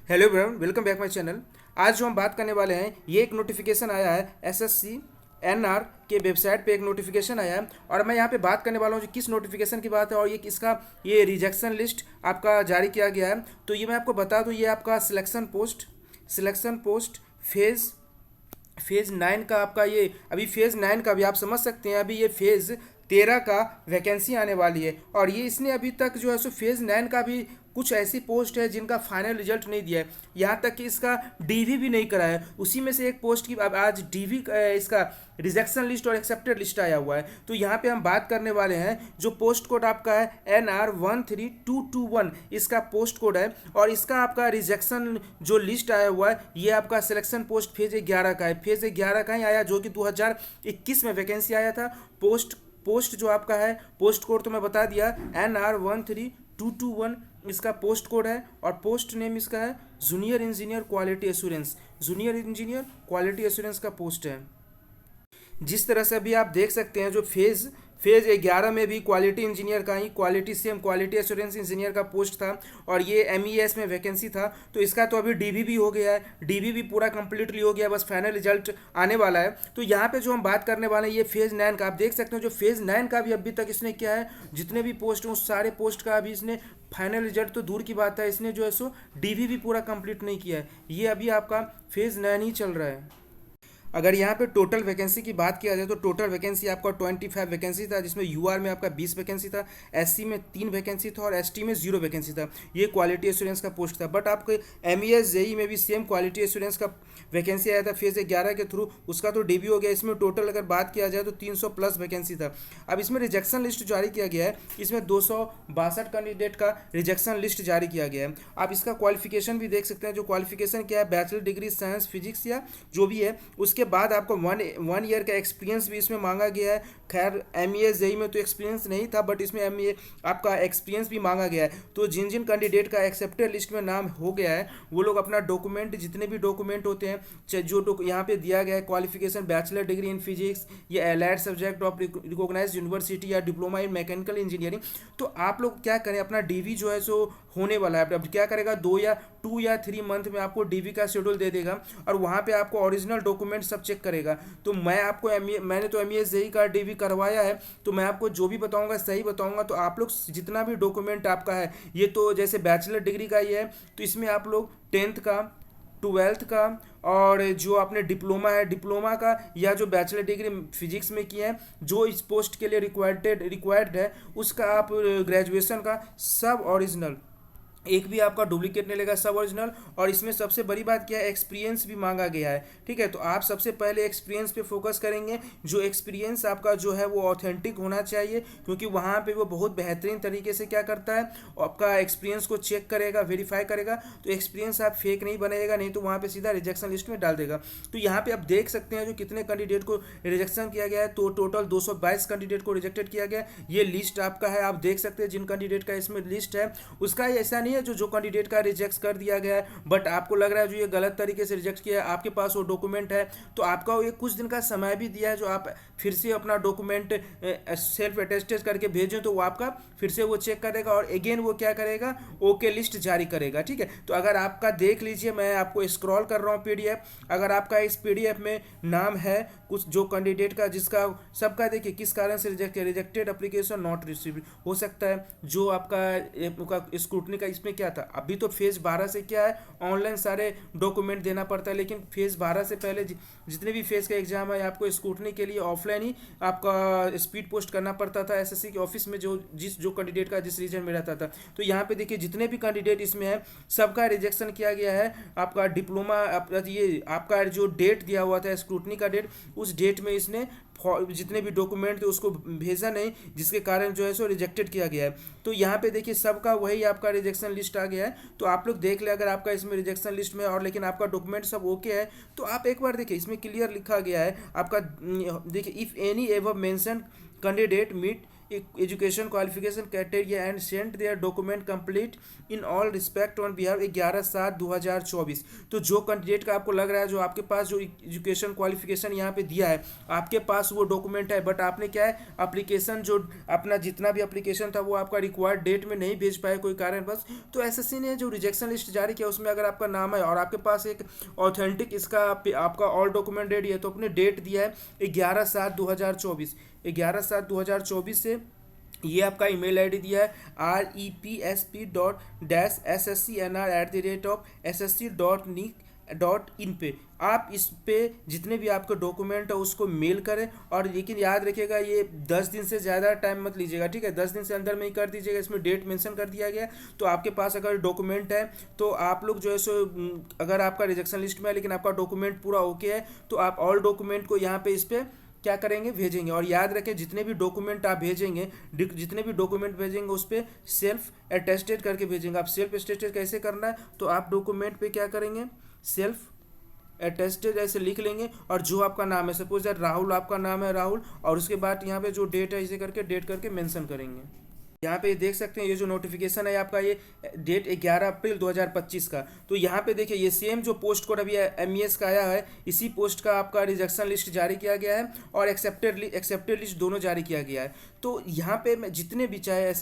Hello everyone, welcome back my channel. आज जो हम बात करने वाले हैं, ये एक नोटिफिकेशन आया है एसएससी एनआर के वेबसाइट पे एक नोटिफिकेशन आया है और मैं यहाँ पे बात करने वाला हूँ जो किस नोटिफिकेशन की बात है और ये किसका ये रिजेक्शन लिस्ट आपका जारी किया गया है। तो ये मैं आपको बता दूँ, ये आपका सिलेक्शन पोस्ट फेज़ 9 का आपका ये अभी फेज़ 9 का भी आप समझ सकते हैं। अभी ये फेज़ 13 का वैकेंसी आने वाली है और ये इसने अभी तक जो है सो फेज़ 9 का भी कुछ ऐसी पोस्ट है जिनका फाइनल रिजल्ट नहीं दिया है, यहाँ तक कि इसका डीवी भी नहीं करा है। उसी में से एक पोस्ट की अब आज डीवी इसका रिजेक्शन लिस्ट और एक्सेप्टेड लिस्ट आया हुआ है। तो यहाँ पे हम बात करने वाले हैं जो पोस्ट कोड आपका है NR13221, इसका पोस्ट कोड है और इसका आपका रिजेक्शन जो लिस्ट आया हुआ है ये आपका सिलेक्शन पोस्ट फेज 11 का है। फेज 11 का ही आया जो कि 2021 में वैकेंसी आया था। पोस्ट जो आपका है, पोस्ट कोड तो मैं बता दिया, NR13221 इसका पोस्ट कोड है और पोस्ट नेम इसका है जूनियर इंजीनियर क्वालिटी एश्योरेंस का पोस्ट है। जिस तरह से अभी आप देख सकते हैं जो फेज़ 11 में भी क्वालिटी इंजीनियर का ही क्वालिटी एश्योरेंस इंजीनियर का पोस्ट था और ये MES में वैकेंसी था। तो इसका तो अभी डीवी भी हो गया है, डीवी भी पूरा कंप्लीटली हो गया, बस फाइनल रिजल्ट आने वाला है। तो यहाँ पे जो हम बात करने वाले हैं ये फेज़ 9 का, आप देख सकते हैं जो फेज़ 9 का भी अभी तक इसने क्या है, जितने भी पोस्ट हैं उस सारे पोस्ट का अभी इसने फाइनल रिजल्ट तो दूर की बात है, इसने जो है सो डीवी भी पूरा कंप्लीट नहीं किया है। ये अभी आपका फेज़ 9 ही चल रहा है। अगर यहाँ पे टोटल वैकेंसी की बात किया जाए तो टोटल वैकेंसी आपका 25 वैकेंसी था, जिसमें यूआर में आपका 20 वैकेंसी था, एससी में 3 वैकेंसी था और एसटी में 0 वैकेंसी था। ये क्वालिटी एश्योरेंस का पोस्ट था। बट आपके MES जेई में भी सेम क्वालिटी एश्योरेंस का वैकेंसी आया था फेज 11 के थ्रू, उसका तो डेब्यू हो गया। इसमें टोटल अगर बात किया जाए तो 300 प्लस वैकेंसी था। अब इसमें रिजेक्शन लिस्ट जारी किया गया है, इसमें 262 कैंडिडेट का रिजेक्शन लिस्ट जारी किया गया है। आप इसका क्वालिफिकेशन भी देख सकते हैं, जो क्वालिफिकेशन क्या है, बैचलर डिग्री साइंस फिजिक्स या जो भी है। उसके बाद आपको वन ईयर का एक्सपीरियंस भी इसमें मांगा गया है। खैर MES जेई में तो एक्सपीरियंस नहीं था, बट इसमें MA आपका एक्सपीरियंस भी मांगा गया है। तो जिन जिन कैंडिडेट का एक्सेप्टेड लिस्ट में नाम हो गया है वो लोग अपना डॉक्यूमेंट, जितने भी डॉक्यूमेंट होते हैं, जो यहाँ पे दिया गया है qualification bachelor degree in physics या allied subject of recognised university या डिप्लोमा इन मैकेनिकल इंजीनियरिंग, तो आप लोग क्या करें, अपना डीवी जो है सो होने वाला है। अब क्या करेगा, 2 या 3 मंथ में आपको डीवी का शेड्यूल दे देगा और वहाँ पे आपको ओरिजिनल डॉक्यूमेंट सब चेक करेगा। तो मैंने तो MES जेई का डीवी करवाया है, तो मैं आपको जो भी बताऊंगा सही बताऊंगा। तो आप लोग जितना भी डॉक्यूमेंट आपका है, ये तो जैसे बैचलर डिग्री का ये है, तो इसमें आप लोग 10th का, 12th का और जो आपने डिप्लोमा का या जो बैचलर डिग्री फिजिक्स में किया है, जो इस पोस्ट के लिए रिक्वायर्ड है, उसका आप ग्रेजुएशन का सब ओरिजिनल, एक भी आपका डुप्लीकेट नहीं लेगा, सब ओरिजिनल। और इसमें सबसे बड़ी बात क्या है, एक्सपीरियंस भी मांगा गया है। ठीक है, तो आप सबसे पहले एक्सपीरियंस पे फोकस करेंगे। जो एक्सपीरियंस आपका जो है वो ऑथेंटिक होना चाहिए, क्योंकि वहाँ पे वो बहुत बेहतरीन तरीके से क्या करता है, आपका एक्सपीरियंस को चेक करेगा, वेरीफाई करेगा। तो एक्सपीरियंस आप फेक नहीं बनाएगा, नहीं तो वहाँ पर सीधा रिजेक्शन लिस्ट में डाल देगा। तो यहाँ पर आप देख सकते हैं जो कितने कैंडिडेट को रिजेक्शन किया गया है, तो टोटल 222 कैंडिडेट को रिजेक्टेड किया गया। ये लिस्ट आपका है, आप देख सकते हैं जिन कैंडिडेट का इसमें लिस्ट है उसका ऐसा नहीं है जो कैंडिडेट का रिजेक्ट कर दिया गया है, बट आपको लग रहा है जो ये गलत तरीके से रिजेक्ट किया है, आपके पास वो डॉक्यूमेंट है, तो आपका ये कुछ दिन का समय भी दिया है, जो आप फिर से अपना डॉक्यूमेंट सेल्फ अटेस्टेड करके भेजें तो वो आपका फिर से वो चेक करेगा और अगेन वो क्या करेगा, ओके लिस्ट जारी करेगा। ठीक है, तो अगर आपका देख लीजिए, मैं आपको स्क्रॉल कर रहा हूँ PDF, अगर आपका इस PDF में नाम है कुछ जो कैंडिडेट का, जिसका सबका देखिए किस कारण से रिजेक्टेड एप्लीकेशन नॉट रिसीव्ड हो सकता है, जो आपका स्क्रूटनी का इसमें क्या था। अभी तो फेज 12 से क्या है, ऑनलाइन सारे डॉक्यूमेंट देना पड़ता है, लेकिन फेज 12 से पहले जितने भी फेज का एग्जाम है आपको स्क्रूटनी के लिए ऑफलाइन ही आपका स्पीड पोस्ट करना पड़ता था SSC के ऑफिस में, जो कैंडिडेट का जिस रीजन में रहता था। तो यहाँ पे देखिए जितने भी कैंडिडेट इसमें है सबका रिजेक्शन किया गया है। आपका डिप्लोमा, ये आपका जो डेट दिया हुआ था स्क्रूटनी का डेट, उस डेट में इसने जितने भी डॉक्यूमेंट थे उसको भेजा नहीं, जिसके कारण जो है सो रिजेक्टेड किया गया है। तो यहाँ पे देखिए सबका वही आपका रिजेक्शन लिस्ट आ गया है। तो आप लोग देख ले, अगर आपका इसमें रिजेक्शन लिस्ट में और लेकिन आपका डॉक्यूमेंट सब ओके है, तो आप एक बार देखिए इसमें क्लियर लिखा गया है आपका, देखिए if any ever mention candidate meet education qualification criteria and sent their document complete in all respect on behalf 11/7/2024। तो जो कैंडिडेट का आपको लग रहा है जो आपके पास जो एजुकेशन क्वालिफिकेशन यहाँ पे दिया है आपके पास वो डॉक्यूमेंट है, बट आपने क्या है एप्लीकेशन जो अपना जितना भी एप्लीकेशन था वो आपका रिक्वायर्ड डेट में नहीं भेज पाए कोई कारणवश, तो एसएससी ने जो रिजेक्शन लिस्ट जारी किया उसमें अगर आपका नाम है और आपके पास एक ऑथेंटिक इसका आपका ऑल डॉक्यूमेंट रेडी है, तो अपने डेट दिया है 11/7/2024, 11/7/2024 से ये आपका ईमेल आईडी दिया है repsp.sscnr@ssc.nic.in पे। आप इस पे जितने भी आपके डॉक्यूमेंट है उसको मेल करें, और लेकिन याद रखिएगा ये 10 दिन से ज़्यादा टाइम मत लीजिएगा, ठीक है, 10 दिन से अंदर में ही कर दीजिएगा। इसमें डेट मेंशन कर दिया गया, तो आपके पास अगर डॉक्यूमेंट है तो आप लोग जो है सो अगर आपका रिजेक्शन लिस्ट में है लेकिन आपका डॉक्यूमेंट पूरा ओके है तो आप ऑल डॉक्यूमेंट को यहाँ पे इस पर क्या करेंगे, भेजेंगे। और याद रखें जितने भी डॉक्यूमेंट आप भेजेंगे उस पर सेल्फ अटेस्टेड करके भेजेंगे। आप सेल्फ अटेस्टेड कैसे करना है, तो आप डॉक्यूमेंट पे क्या करेंगे, सेल्फ अटेस्टेड ऐसे लिख लेंगे, और जो आपका नाम है सपोज दैट राहुल आपका नाम है राहुल, और उसके बाद यहाँ पे जो डेट है इसे करके डेट करके मेंशन करेंगे। यहाँ पे देख सकते हैं ये जो नोटिफिकेशन है आपका ये डेट 11 अप्रैल 2025 का। तो यहाँ पे देखिए ये सेम जो पोस्ट कोड अभी एमईएस का आया है इसी पोस्ट का आपका रिजेक्शन लिस्ट जारी किया गया है और एक्सेप्टेड लिस्ट दोनों जारी किया गया है। तो यहाँ पे मैं जितने भी चाहे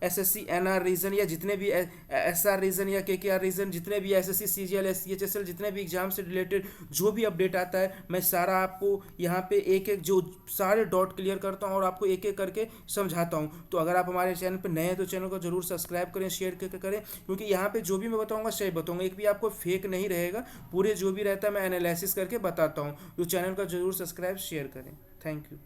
एसएससी एनआर रीजन या जितने भी एसआर रीजन या केकेआर रीजन, जितने भी एसएससी सीजीएल सीएचएसएल जितने भी एग्जाम से रिलेटेड जो भी अपडेट आता है मैं सारा आपको यहाँ पे एक एक जो सारे डॉट क्लियर करता हूँ और आपको एक एक करके समझाता हूँ। तो अगर आप हमारे चैनल पर नए हैं तो चैनल को जरूर सब्सक्राइब करें, शेयर करें, क्योंकि यहाँ पे जो भी मैं बताऊँगा सही बताऊँगा, एक भी आपको फेक नहीं रहेगा, पूरे जो भी रहता है मैं एनालिसिस करके बताता हूँ। तो चैनल का जरूर सब्सक्राइब शेयर करें। Thank you.